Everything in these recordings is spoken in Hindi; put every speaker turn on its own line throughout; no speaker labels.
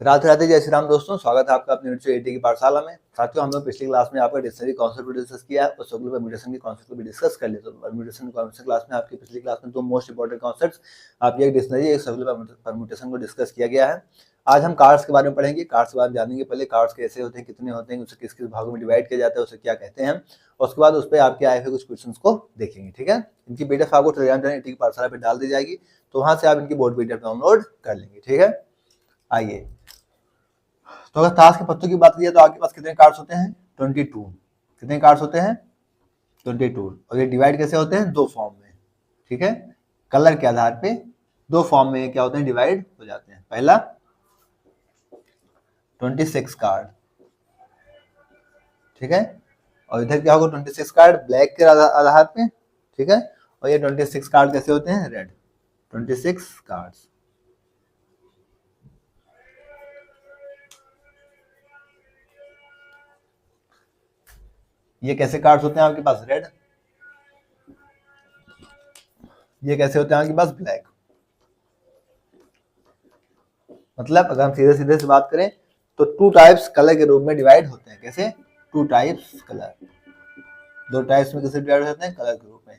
राधे राधे, जय श्री राम दोस्तों। स्वागत है आपका अपने एटी की पाठशाला में। साथियों, हम लोग पिछली क्लास में आपका डिक्शनरी कॉन्सेप्ट को डिस्कस किया है और सर्कुलर परम्यूटेशन के कॉन्सेप्ट को भी डिस्कस कर लिया। तो परम्यूटेशन कॉन्सेप्ट क्लास में आपकी पिछली क्लास में दो मोस्ट इंपॉर्टेंट कॉन्सेप्ट्स, आप एक डिक्शनरी एक सर्कुलर परम्यूटेशन को डिस्कस किया गया है। आज हम कार्ड्स के बारे में पढ़ेंगे। कार्ड्स के बारे में जानेंगे, पहले कार्ड्स कैसे होते हैं, कितने होते हैं, उसे किस किस भागों में डिवाइड किया जाता है, उसे क्या कहते हैं, और उसके बाद उस पर आपके आए हुए कुछ क्वेश्चन को देखेंगे। ठीक है, इनकी पीडीएफ आपको टेलीग्राम चैनल एटी की पाठशाला पर डाल दी जाएगी, तो वहां से आप इनकी बोर्ड पीडीएफ डाउनलोड कर लेंगे। ठीक है, आइए। तो अगर ताश के पत्तों की बात की जाए तो आपके पास कितने कार्ड्स होते हैं? 22। कितने कार्ड्स होते हैं? 22। और ये डिवाइड कैसे होते हैं? दो फॉर्म में। ठीक है, कलर के आधार पे दो फॉर्म में क्या होते हैं? डिवाइड हो जाते हैं। पहला 26 कार्ड, ठीक है, और इधर क्या होगा? 26 कार्ड ब्लैक के आधार पे। ठीक है, और ये 26 कार्ड कैसे होते हैं? रेड। 26 कार्ड्स। ये कैसे कार्ड्स होते हैं आपके पास? रेड। ये कैसे होते हैं आपके पास? ब्लैक। मतलब अगर हम सीधे सीधे से बात करें तो टू टाइप्स कलर के रूप में डिवाइड होते हैं। कैसे? टू टाइप्स कलर, दो टाइप्स में कैसे डिवाइड होते हैं? कलर के रूप में।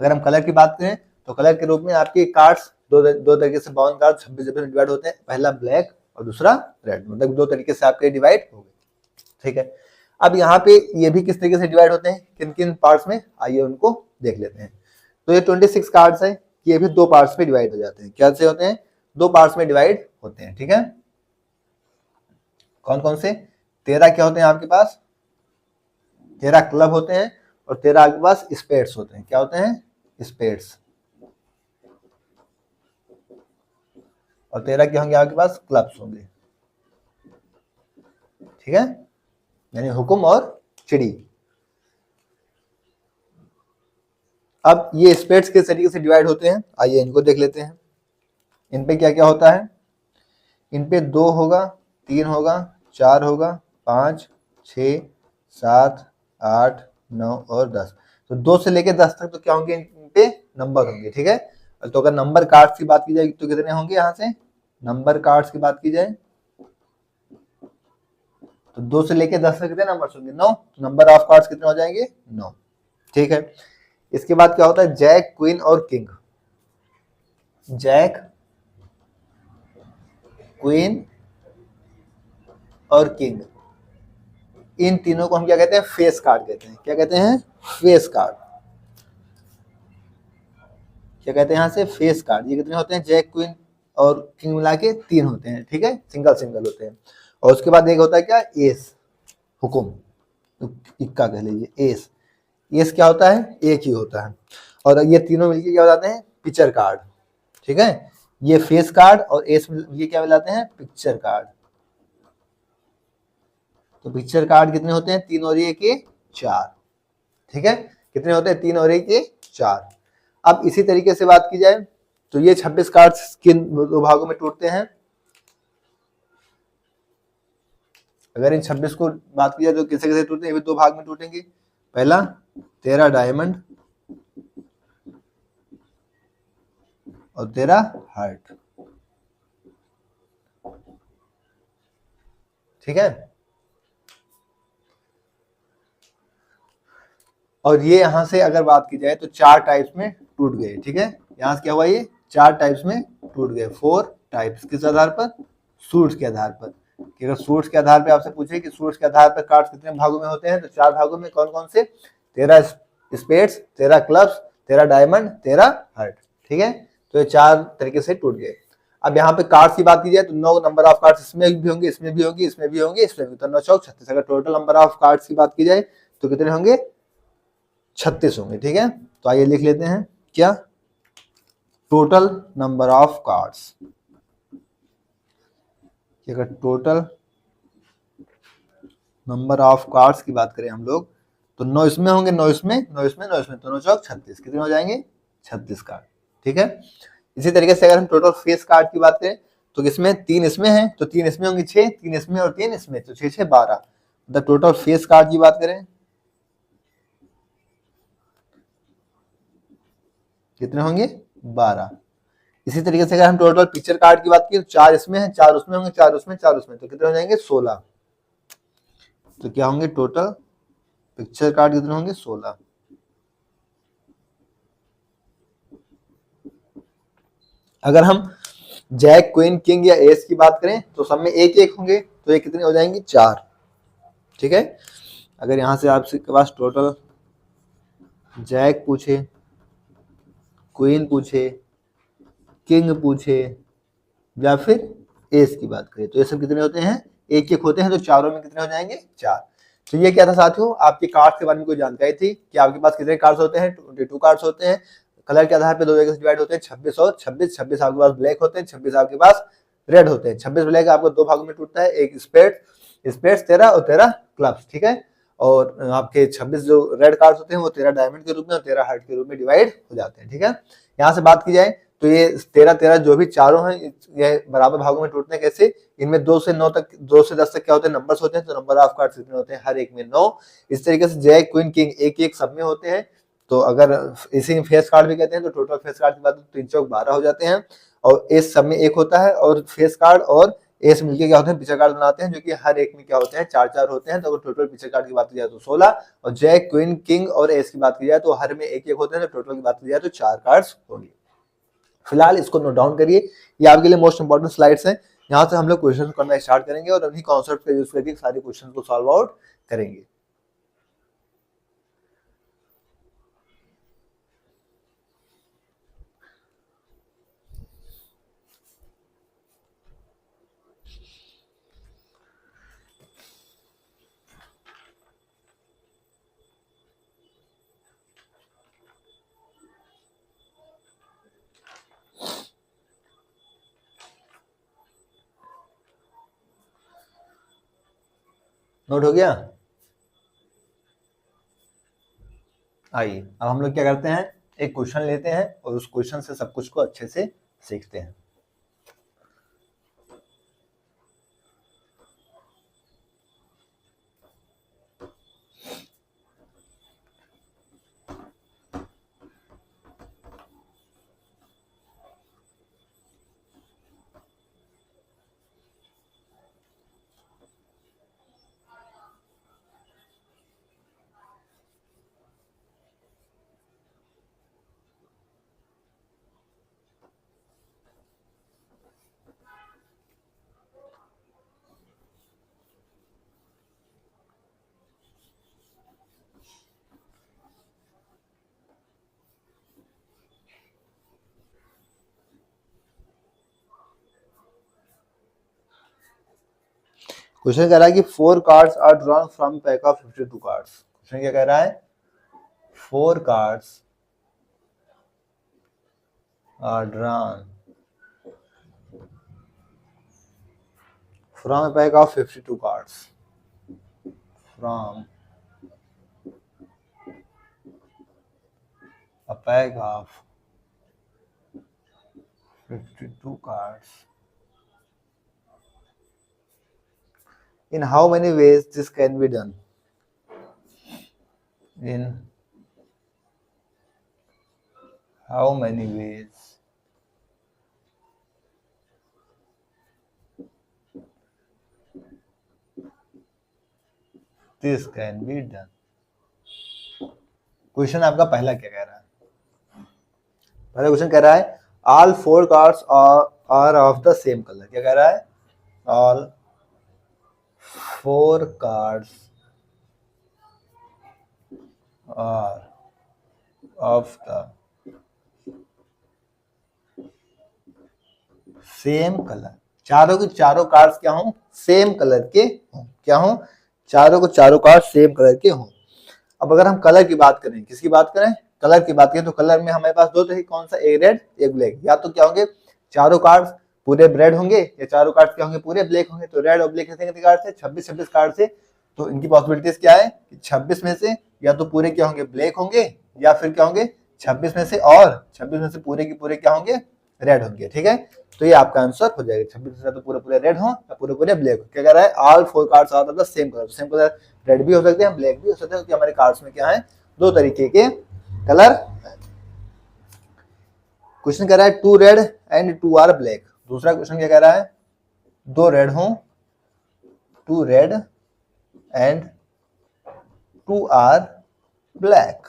अगर हम कलर की बात करें तो कलर के रूप में आपके कार्ड्स दो तरीके से बाउंड कार्ड 26 में डिवाइड होते हैं। पहला ब्लैक और दूसरा रेड, मतलब दो तरीके से आपके डिवाइड हो गए। ठीक है, अब यहाँ पे ये भी किस तरीके से डिवाइड होते हैं, किन किन पार्ट्स में, आइए उनको देख लेते हैं। तो ये 26 कार्ड्स है, ये भी दो पार्ट्स में डिवाइड हो जाते हैं। क्या से होते हैं? दो पार्ट्स में डिवाइड होते हैं। ठीक है, कौन कौन से? 13 क्या होते हैं आपके पास? 13 क्लब होते हैं, और 13 आपके पास स्पेड्स होते हैं। क्या होते हैं? स्पेड्स। और 13 क्या होंगे आपके पास? क्लब्स होंगे। ठीक है, यानी हुकुम और चिड़ी। अब ये स्पेड्स किस तरीके से डिवाइड होते हैं, आइए इनको देख लेते हैं। इन पे क्या क्या होता है? इन पे 2 होगा, 3 होगा, 4 होगा, 5, 6, 7, 8, 9 और 10। तो 2 से लेकर 10 तक तो क्या होंगे? इन पे नंबर होंगे। ठीक है, तो अगर नंबर कार्ड्स की बात की जाए तो कितने होंगे? यहाँ से नंबर कार्ड्स की बात की जाए तो 2 से लेकर 10 तक कितने नंबर होंगे? 9। नंबर ऑफ कार्ड्स कितने हो जाएंगे? 9। ठीक है, इसके बाद क्या होता है? जैक, क्वीन और किंग। जैक, क्वीन और किंग, इन तीनों को हम क्या कहते हैं? फेस कार्ड कहते हैं। क्या कहते हैं? Face card. क्या कहते हैं यहाँ से? Face card. ये कितने होते हैं? जैक, क्वीन और किंग मिला के 3 होते हैं। ठीक है, सिंगल सिंगल होते हैं। और उसके बाद एक होता है क्या? एस, हुकुम, तो इक्का कह लीजिए। एस, एस क्या होता है? एक ही होता है। और ये तीनों मिलके क्या हो जाते हैं? Picture card. ठीक है, ये फेस कार्ड और एस ये क्या मिलाते हैं? Picture card. तो पिक्चर कार्ड कितने होते हैं? 3 और 1 के 4। ठीक है, कितने होते हैं? 3 और 1 के 4। अब इसी तरीके से बात की जाए तो ये 26 कार्ड्स किन दो भागों में टूटते हैं? अगर इन 26 को बात की जाए तो किसे किसे टूटते हैं? ये भी दो भाग में टूटेंगे। पहला 13 डायमंड और 13 हार्ट। ठीक है, और ये यहां से अगर बात की जाए तो 4 टाइप्स में टूट गए। ठीक है, यहां से क्या हुआ? ये 4 टाइप्स में टूट गए। 4 टाइप्स किस आधार पर? सूट्स के आधार पर। कि अगर सूट्स के आधार पर आपसे पूछे कि सूट्स के आधार पर कार्ड्स कितने भागों में होते हैं, तो 4 भागों में। कौन कौन से? 13 स्पेड्स, 13 क्लब्स, 13 डायमंड, 13 हार्ट। ठीक है, तो ये 4 तरीके से टूट गए। अब यहाँ पे कार्ड्स की बात की जाए तो 9 नंबर ऑफ कार्ड्स इसमें भी होंगे, इसमें भी होंगे, इसमें भी होंगे, इसमें भी। तो 9 चौक 36। अगर टोटल नंबर ऑफ कार्ड्स की बात की जाए तो कितने होंगे? 36 होंगे। ठीक है, तो आइए लिख लेते हैं क्या? Total number of cards. अगर टोटल नंबर ऑफ कार्ड्स की बात करें हम लोग तो 9 इसमें होंगे, 9 इसमें, 9 इसमें, 9 इसमें, तो 9 चौक 36। कितने हो जाएंगे? 36 कार्ड। ठीक है, इसी तरीके से अगर हम टोटल फेस कार्ड की बात करें तो इसमें 3 इसमें है तो 3 इसमें होंगे 6, 3 इसमें और 3 इसमें, तो 6 6 12। मतलब टोटल फेस कार्ड की बात करें कितने होंगे? 12। इसी तरीके से अगर हम टोटल पिक्चर कार्ड की बात की तो 4 इसमें है, 4 उसमें होंगे, 4 उसमें, 4 उसमें, तो कितने हो जाएंगे 16। तो क्या होंगे टोटल पिक्चर कार्ड कितने होंगे 16। अगर हम जैक क्वीन किंग या एस की बात करें तो सब में एक एक होंगे, तो ये कितने हो जाएंगे 4। ठीक है, अगर यहां से आपके पास टोटल जैक पूछे, क्वीन पूछे, किंग पूछे या फिर एस की बात करें तो ये सब कितने होते हैं एक एक होते हैं, तो चारों में कितने हो जाएंगे 4। तो ये क्या था साथियों, आपके कार्ड्स के बारे में कोई जानकारी थी कि आपके पास कितने कार्ड्स होते हैं, 22 कार्ड्स होते हैं। कलर के आधार पर दो जगह से डिवाइड होते हैं, 26 और 26। 26 आपके पास ब्लैक होते हैं, 26 आपके पास रेड होते हैं। 26 ब्लैक आपको दो भागों में टूटता है, एक स्पेड्स 13 और 13 क्लब्स। ठीक है, और आपके 26 जो रेड कार्ड्स होते हैं वो 13 डायमंड के रूप में और 13 हार्ट के रूप में डिवाइड हो जाते हैं। ठीक है, यहाँ से बात की जाए तो ये 13-13 जो भी चारों हैं ये बराबर भागों में टूटने कैसे, इनमें 2 से 9 तक, 2 से 10 तक क्या होते हैं नंबर्स होते हैं, तो नंबर ऑफ कार्ड्स कितने होते हैं हर एक में 9। इस तरीके से जैक क्वीन किंग एक एक सब में होते हैं। तो अगर इसी फेस कार्ड भी कहते हैं तो टोटल फेस कार्ड की बात 3 चौक 12 हो जाते हैं, और एस सब में एक होता है, और फेस कार्ड और एस मिलके क्या होते हैं पिक्चर कार्ड बनाते हैं, जो कि हर एक में क्या होते हैं 4-4 होते हैं। तो अगर टोटल पिक्चर कार्ड की बात की जाए तो 16, और जैक क्वीन किंग और एस की बात की जाए तो हर में एक एक होते हैं, तो टोटल की बात की जाए तो 4 कार्ड्स होंगे। फिलहाल इसको नोट डाउन करिए, ये आपके लिए मोस्ट इंपोर्टेंट स्लाइड्स हैं। यहाँ से हम लोग क्वेश्चन करना स्टार्ट करेंगे और उन्हीं कॉन्सेप्ट का यूज करके सारे क्वेश्चन को सॉल्व आउट करेंगे। नोट हो गया? आइए अब हम लोग क्या करते हैं, एक क्वेश्चन लेते हैं और उस क्वेश्चन से सब कुछ को अच्छे से सीखते हैं। क्वेश्चन कह रहा है कि 4 cards are drawn from pack of 52 cards. Question क्या कह रहा है, 4 cards are drawn from a pack of 52 cards, from a pack of 52 cards. In how many ways this can be done? In how many ways this can be done? Question आपका पहला क्या कह रहा है, पहला क्वेश्चन कह रहा है all 4 cards are of the same color। क्या कह रहा है, all 4 cards are of the same colour. चारों के चारों कार्ड्स क्या हों सेम कलर के हों, क्या हों चारों को चारों कार्ड सेम कलर के हों। अब अगर हम कलर की बात करें, किसकी बात करें, कलर की बात करें, तो कलर में हमारे पास दो तरह, कौन सा, एक रेड एक ब्लैक। या तो क्या होंगे चारों कार्ड्स पूरे रेड होंगे या चारों कार्ड्स क्या होंगे पूरे ब्लैक होंगे। तो रेड और ब्लैक कितने कार्ड से 26 कार्ड से, तो इनकी पॉसिबिलिटीज क्या है कि 26 में से या तो पूरे क्या होंगे ब्लैक होंगे, या फिर क्या होंगे 26 में से, और 26 में से पूरे की पूरे क्या होंगे रेड होंगे। ठीक है, तो ये आपका आंसर हो जाएगा, 26 में तो पूरे पूरे रेड हो या पूरे पूरे ब्लैक हो। क्या कह रहा है, all 4 cards are of the same colour. Same colour red भी हो सकते हैं ब्लैक भी हो सकते हैं, क्योंकि हमारे कार्ड्स में क्या है दो तरीके के कलर। क्वेश्चन कह रहा है 2 रेड एंड 2 आर ब्लैक। दूसरा क्वेश्चन क्या कह रहा है, 2 रेड हो, 2 रेड एंड 2 आर ब्लैक।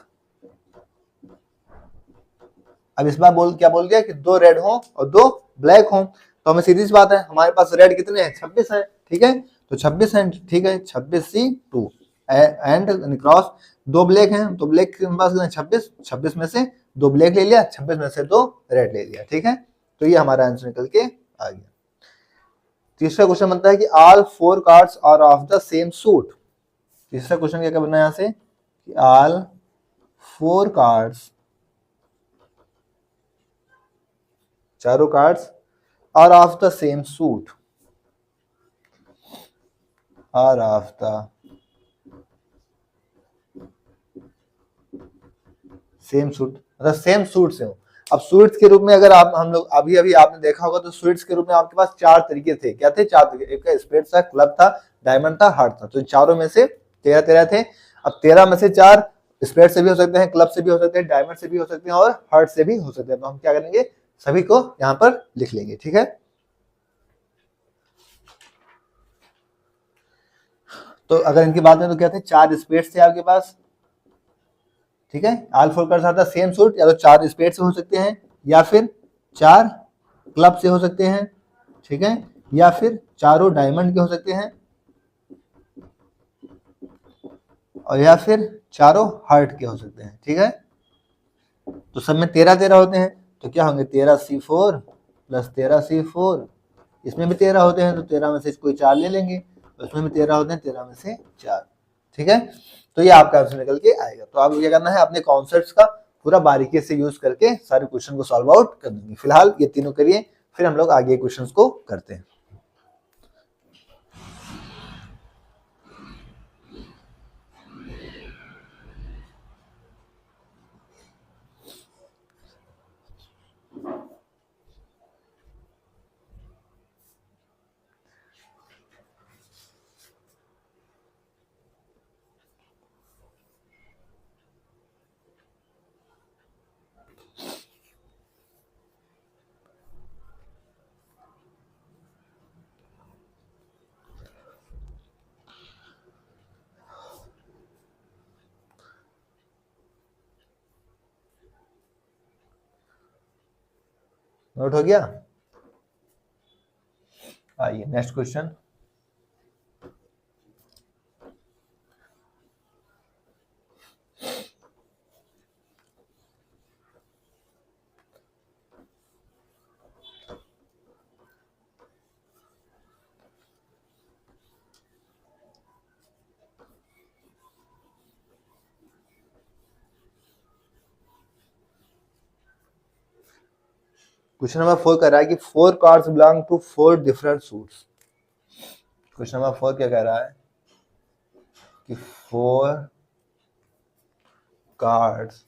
अब इस बार क्या बोल दिया कि 2 रेड हो और 2 ब्लैक हो, तो हमें सीधी सी बात है, हमारे पास रेड कितने हैं, 26 है, ठीक है, तो 26 है, ठीक है, 26C2 एंड क्रॉस 2 ब्लैक हैं, तो ब्लैक के पास 26 में से 2 ब्लैक ले लिया, 26 में से 2 रेड ले लिया, ठीक है, तो ये हमारा आंसर निकल के आ गया। तीसरा क्वेश्चन बनता है कि all 4 cards are of the same suit. तीसरा क्वेश्चन क्या बनना है यहाँ से कि ऑल 4 कार्ड्स, चारों cards are of the same suit, are of the same suit, मतलब सेम सूट से हो। अब स्वीट्स के रूप में अगर आप हम लोग अभी अभी आपने देखा होगा तो स्वीट्स के रूप में आपके पास 4 तरीके थे, क्या थे, 4 तरीके, एक स्पेड था, क्लब था, डायमंड था, हार्ट था, तो चारों में से 13 थे। अब 13 में से 4 स्पेड से भी हो सकते हैं, क्लब से भी हो सकते हैं, डायमंड से भी हो सकते हैं और हार्ट से भी हो सकते हैं, तो हम क्या करेंगे, सभी को यहाँ पर लिख लेंगे, ठीक है। तो अगर इनकी बात करें तो क्या थे, 4 स्पेड थे आपके पास, ठीक है, all 4 cards are the same suit, या तो 4 स्पेड से हो सकते हैं, या फिर 4 क्लब से हो सकते हैं, ठीक है, या फिर चारों डायमंड के हो सकते हैं, और या फिर चारों हार्ट के हो सकते हैं, ठीक है। तो सब में 13 होते हैं, तो क्या होंगे, 13C4 प्लस 13C4, इसमें भी 13 होते हैं, तो 13 में से कोई 4 ले लेंगे, तो इसमें भी 13 होते हैं, 13 में से 4, ठीक है, तो ये आपका आंसर निकल के आएगा। तो आपको क्या करना है, अपने कॉन्सेप्ट्स का पूरा बारीकी से यूज करके सारे क्वेश्चन को सॉल्व आउट कर देंगे। फिलहाल ये तीनों करिए, फिर हम लोग आगे क्वेश्चन को करते हैं। नोट हो गया, आइए नेक्स्ट क्वेश्चन। क्वेश्चन नंबर 4 कह रहा है कि 4 cards belong to 4 different suits. Question number 4 क्या कह रहा है कि 4 cards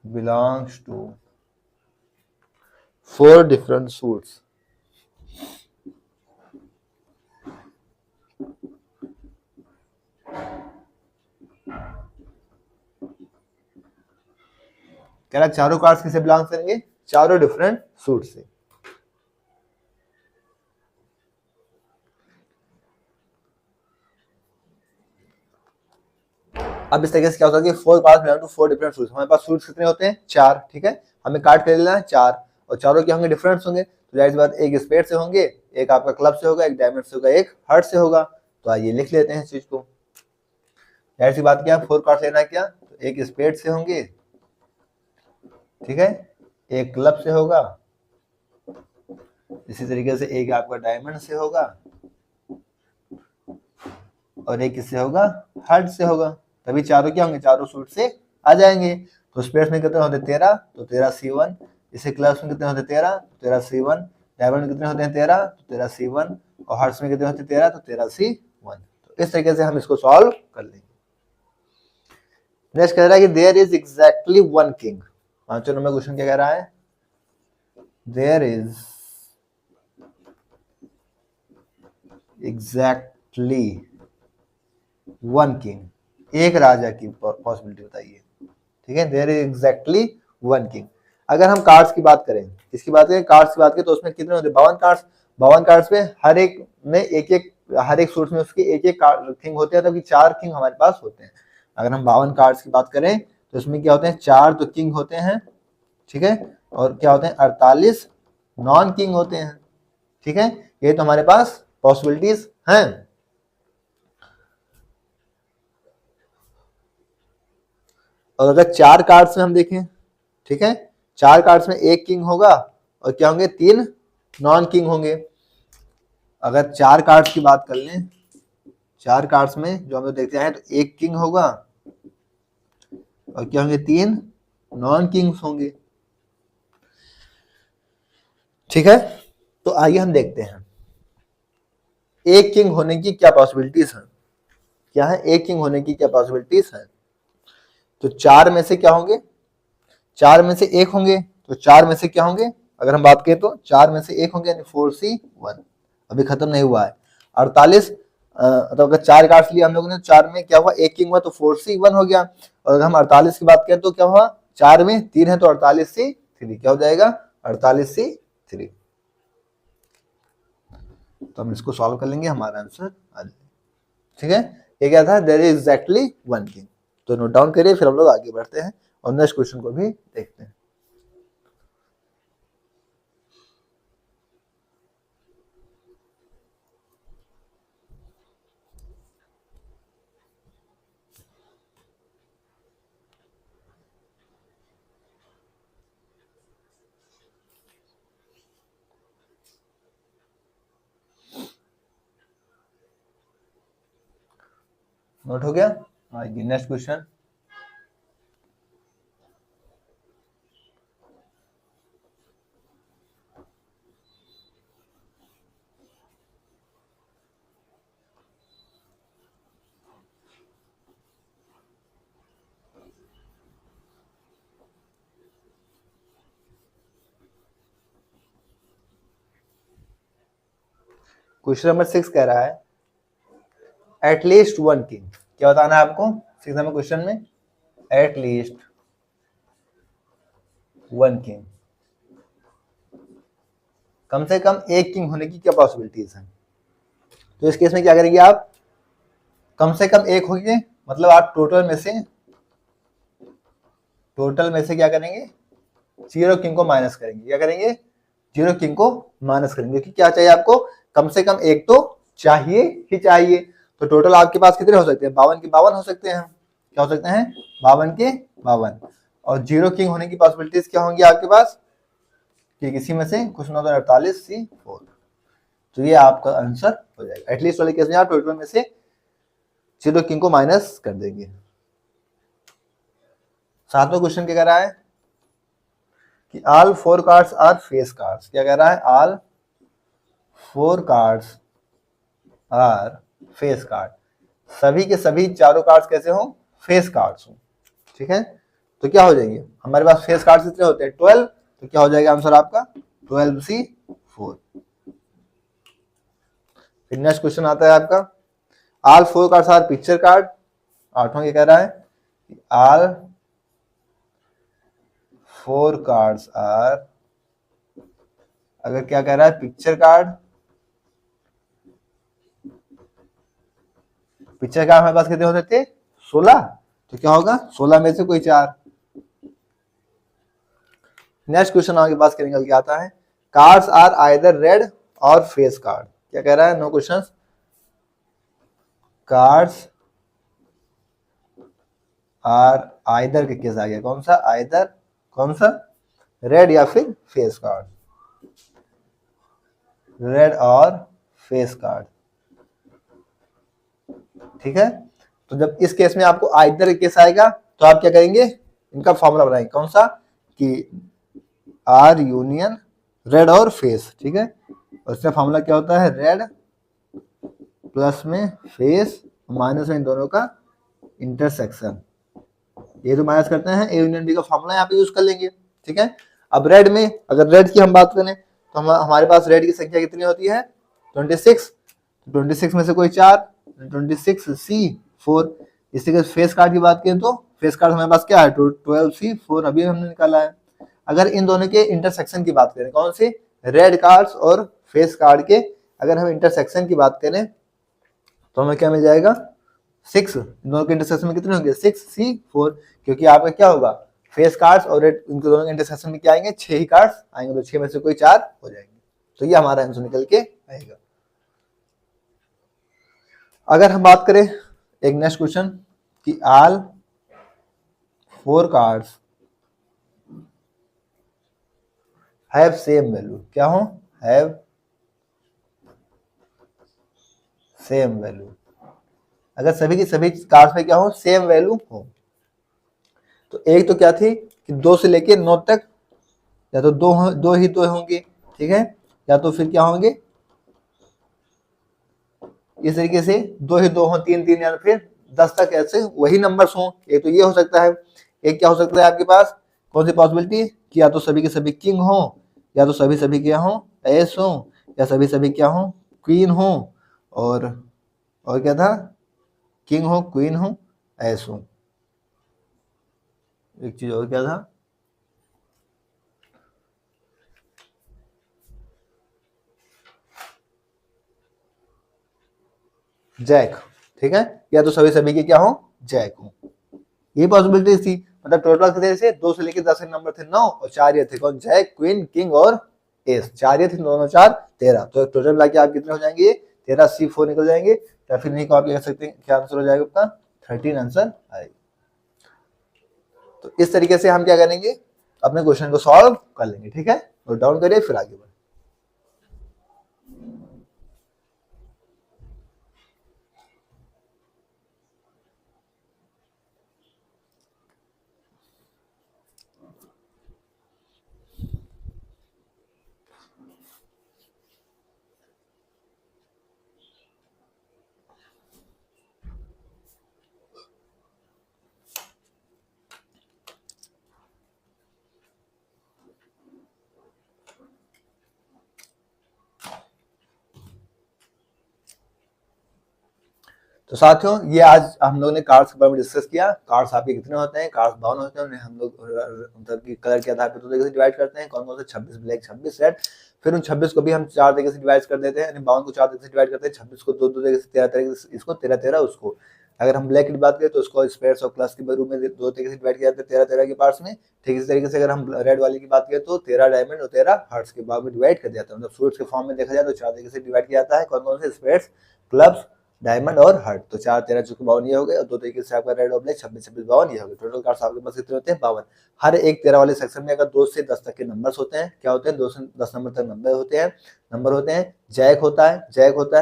belongs to 4 different suits. कह रहा चारों कार्ड्स किसे बिलोंग करेंगे, चारों डिफरेंट सूट से। अब इस तरीके से क्या होता है कि 4 cards belong to 4 different suits. हमारे पास सूट्स कितने होते हैं, 4, ठीक है, हमें कार्ड कर लेना है 4, और चारों के होंगे डिफरेंट्स होंगे, तो जाहिर सी बात एक स्पेड से होंगे, एक आपका क्लब से होगा, एक डायमंड से होगा, एक हार्ट से होगा। तो आइए लिख लेते हैं इस चीज को। जाहिर सी बात क्या, 4 कार्ड लेना क्या, तो एक स्पेड से होंगे, ठीक है, एक क्लब से होगा, इसी तरीके से एक आपका डायमंड से होगा, और एक किससे होगा, हार्ट से होगा। तभी चारों क्या होंगे, चारों सूट से आ जाएंगे। तो स्पेस में कितने होते 13, तो 13C1, इसे क्लब्स में कितने होते 13, तो 13C1, डायमंड में कितने होते हैं 13, तो 13C1, और हार्ट्स में कितने होते 13, तो 13C1। तो इस तरीके से हम इसको सॉल्व कर लेंगे। नेक्स्ट कह रहा है कि देयर इज एग्जैक्टली 1 किंग। 5वें नंबर क्वेश्चन क्या कह रहा है, देयर इज एग्जैक्टली 1 किंग। एक राजा की पॉसिबिलिटी बताइए, ठीक है, there is exactly one king. अगर हम कार्ड्स की बात करें, किसकी बात करें, कार्ड्स की बात करें, तो उसमें कितने होते हैं, 52 कार्ड्स। 52 कार्ड्स में हर एक में हर एक सूट में उसके एक एक किंग होते हैं, तभी 4 किंग हमारे पास होते हैं। अगर हम 52 कार्ड्स की बात करें तो इसमें क्या होते हैं, 4 तो किंग होते हैं, ठीक है, और क्या होते हैं, 48 नॉन किंग होते हैं, ठीक है। ये तो हमारे पास पॉसिबिलिटीज हैं। और अगर 4 कार्ड्स में हम देखें, ठीक है, 4 कार्ड्स में एक किंग होगा और क्या होंगे, 3 नॉन किंग होंगे। अगर 4 कार्ड्स की बात कर लें, 4 कार्ड्स में जो हम लोग देखते हैं, तो एक किंग होगा और क्या होंगे, 3 नॉन किंग्स होंगे, ठीक है। तो आइए हम देखते हैं एक किंग होने की क्या पॉसिबिलिटीज हैं, क्या है, एक किंग होने की क्या पॉसिबिलिटीज हैं। तो 4 में से क्या होंगे, 4 में से एक होंगे, तो 4 में से क्या होंगे, अगर हम बात करें तो 4 में से एक होंगे, यानी 4C1 अभी खत्म नहीं हुआ है। 48 तो अगर 4 कार्ड्स लिए हम लोगों ने, 4 में क्या हुआ, एक किंग हुआ, तो 4C1 हो गया। और अगर हम 48 की बात करें तो क्या हुआ, 4 में 3 है, तो 48C3 क्या हो जाएगा, 48C3। तो हम इसको सॉल्व कर लेंगे, हमारा आंसर आ जाएगा, ठीक है। ये क्या था, there is exactly one king. तो नोट डाउन करिए, फिर हम लोग आगे बढ़ते हैं और नेक्स्ट क्वेश्चन को भी देखते हैं। नोट हो गया, आइए नेक्स्ट क्वेश्चन। क्वेश्चन नंबर 6 कह रहा है एटलीस्ट वन किंग। क्या बताना है आपको 6 नंबर क्वेश्चन में, एटलीस्ट वन किंग, कम से कम एक किंग होने की क्या पॉसिबिलिटीज है। तो इस केस में क्या करेंगे आप, कम से कम एक होंगे, मतलब आप टोटल में से क्या करेंगे, 0 किंग को माइनस करेंगे। क्या करेंगे, 0 किंग को माइनस करेंगे, क्योंकि क्या चाहिए आपको, कम से कम एक तो चाहिए ही चाहिए। तो टोटल आपके पास कितने हो सकते हैं, 52 के 52 हो सकते हैं। क्या हो सकते हैं, 52 के 52। और 0 किंग होने की पॉसिबिलिटीज क्या होंगी आपके पास, कि किसी में से कुछ ना, 48C4। तो ये आपका आंसर हो जाएगा। एटलीस्ट वाले केस में आप टोटल में से 0 किंग को माइनस कर देंगे। 7वां क्वेश्चन क्या कह रहा है कि all 4 cards are face cards. क्या कह रहा है, all 4 cards are face card, सभी के सभी चारों कार्ड्स कैसे हो, फेस कार्ड्स हो, ठीक है। तो क्या हो जाएंगे, हमारे पास फेस कार्ड्स कितने होते हैं, 12। तो क्या हो जाएगा आंसर आपका 12C4। फिर नेक्स्ट क्वेश्चन आता है आपका, all 4 cards are picture card. 8वां क्या कह रहा है, ऑल 4 कार्ड्स आर, अगर क्या कह रहा है, पिक्चर कार्ड, पिक्चर कार्ड हमारे पास कितने होते थे, 16। तो क्या होगा, 16 में से कोई 4। नेक्स्ट क्वेश्चन आपके पास क्या निकल के आता है, कार्ड्स आर आइदर रेड और फेस कार्ड। क्या कह रहा है, no question, cards are either के केस आ गया, कौन सा आइदर, कौन सा, रेड या फिर फेस कार्ड, रेड और फेस कार्ड, ठीक है। तो जब इस केस में आपको आइदर केस आएगा तो आप क्या करेंगे, इनका फॉर्मूला बनाएंगे, कौन सा, कि आर यूनियन रेड और फेस, ठीक है। और इसका फॉर्मूला क्या होता है, रेड प्लस में फेस माइनस में इन दोनों का इंटरसेक्शन। ये जो माइनस करते हैं, ए यूनियन बी का फॉर्मूला यहाँ पे यूज कर लेंगे, ठीक है। अब रेड में, अगर रेड की हम बात करें तो हमारे पास रेड की संख्या कितनी होती है, 26। 26 में से कोई 4, 26C4। इसी के फेस कार्ड की बात करें तो फेस कार्ड हमारे पास क्या है 12C4 अभी हमने निकाला है। अगर इन दोनों के इंटरसेक्शन की बात करें, कौन सी, रेड कार्ड्स और फेस कार्ड के अगर हम इंटरसेक्शन की बात करें तो हमें क्या मिल जाएगा 6। दोनों के इंटरसेक्शन में कितने होंगे 6C4, क्योंकि आपका क्या होगा फेस कार्ड्स और रेड, इनके दोनों के इंटरसेक्शन में क्या आएंगे 6 ही कार्ड्स आएंगे, तो 6 में से कोई 4 हो जाएंगे, तो ये हमारा आंसर निकल के आएगा। अगर हम बात करें एक नेक्स्ट क्वेश्चन कि all 4 cards have same value, क्या हो, हैव सेम वैल्यू, अगर सभी की सभी कार्ड्स में क्या हो सेम वैल्यू हो, तो एक तो क्या थी कि 2 से लेके 9 तक या तो दो ही दो होंगे, ठीक है, या तो फिर क्या होंगे इस तरीके से 2 ही 2 हो, 3 3 या फिर 10 तक ऐसे वही नंबर्स हो। एक तो ये हो सकता है, एक क्या हो सकता है आपके पास, कौन सी पॉसिबिलिटी कि या तो सभी के सभी किंग हो, या तो सभी सभी क्या हो एस हो, या सभी सभी क्या हो क्वीन हो, और क्या था किंग हो क्वीन हो एस हो, एक चीज और क्या था जैक, ठीक है, या तो सभी सभी के क्या हो जैक हो, ये पॉसिबिलिटी थी। मतलब टोटल कितने से 2 से लेकर 10 नंबर थे 9 और 4 ये थे कौन जैक क्वीन किंग और एस, 4 ये थे, दोनों 4 13, तो टोटल मिला के आप कितने हो जाएंगे 13C4 निकल जाएंगे, या फिर नहीं को आप कह सकते हैं क्या आंसर हो जाएगा आपका 13 आंसर आएगा। तो इस तरीके से हम क्या करेंगे अपने क्वेश्चन को सॉल्व कर लेंगे, ठीक है, नोट डाउन करिए फिर आगे बढ़े। तो साथियों ये आज हम लोगों ने कार्ड्स के बारे में डिस्कस किया। कार्ड्स आपके कितने होते हैं, कार्ड्स 52 होते हैं, उन्हें हम लोग मतलब कि कलर के आधार पर 2 तरीके से डिवाइड करते हैं, कौन कौन से 26 ब्लैक 26 रेड, फिर उन 26 को भी हम 4 तरीके से डिवाइड कर देते हैं, यानी 52 को 4 तरीके से डिवाइड करते हैं, 26 को 2 2 तरीके से 13 तरीके से इसको 13 13 उसको। अगर हम ब्लैक की बात करें तो उसको स्पेयर्स और क्लस के रूप में 2 तरीके से डिवाइड किया जाता है 13 13 के पार्ट्स में, ठीक इसी तरीके से अगर हम रेड वाले की बात करें तो 13 डायमंड और 13 हार्ट्स के बाद में डिवाइड कर दिया जाता है, मतलब फ्रूट्स के फॉर्म में देखा जाए तो 4 तरीके से डिवाइड किया जाता है, कौन कौन से स्पेयर्स क्लब्स डायमंड और हार्ट, तो 4 13 चौके 52 ये हो गए, और 2 तरीके से आपका रेड और ब्लैक 26 26 52 ये हो गए, टोटल कार्ड्स आपके पास कितने होते हैं 52। हर एक 13 वाले सेक्शन में अगर 2 से 10 तक के नंबर्स होते हैं, क्या होते हैं 2 से 10 नंबर तक नंबर होते हैं, जैक होता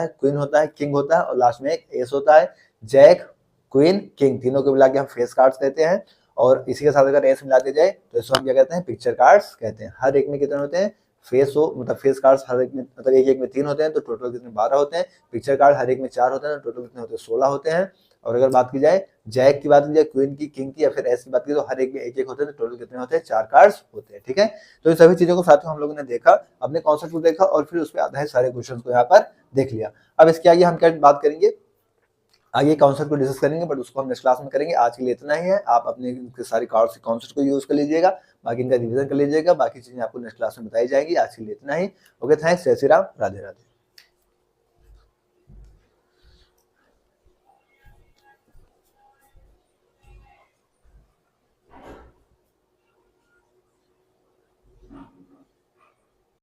है क्वीन होता है किंग होता है और लास्ट में एक एस होता है। जैक क्वीन किंग तीनों को मिला के हम फेस कार्ड्स कहते हैं, और इसी के साथ अगर एस मिला दिया जाए तो इसको हम क्या कहते हैं पिक्चर कार्ड्स कहते हैं। हर एक में कितने होते हैं फेस हो, मतलब फेस कार्ड्स हर एक में मतलब एक एक में 3 होते हैं, तो टोटल कितने 12 होते हैं, पिक्चर कार्ड हर एक में 4 होते हैं, तो टोटल कितने होते हैं 16 होते हैं। और अगर बात की जाए जैक की बात की जाए क्वीन की किंग की या फिर एस की बात की तो हर एक में एक एक होते हैं, तो टोटल कितने होते हैं 4 कार्ड्स होते हैं, ठीक है। तो इन सभी चीजों को साथियों हम लोगों ने देखा, अपने कॉन्सेप्ट को देखा और फिर उस पर आधारित सारे क्वेश्चन को यहाँ पर देख लिया। अब इसके आगे हम क्या बात करेंगे, आगे कॉन्सेप्ट को डिस्कस करेंगे, बट उसको हम नेक्स्ट क्लास में करेंगे। आज के लिए इतना ही है, आप अपने सारी कॉन्सेप्ट को यूज कर लीजिएगा, बाकी इनका रिवीजन कर लीजिएगा, बाकी चीजें आपको नेक्स्ट क्लास में बताई जाएंगी। आज के लिए इतना ही, ओके थैंक्स, जय श्री राम, राधे राधे।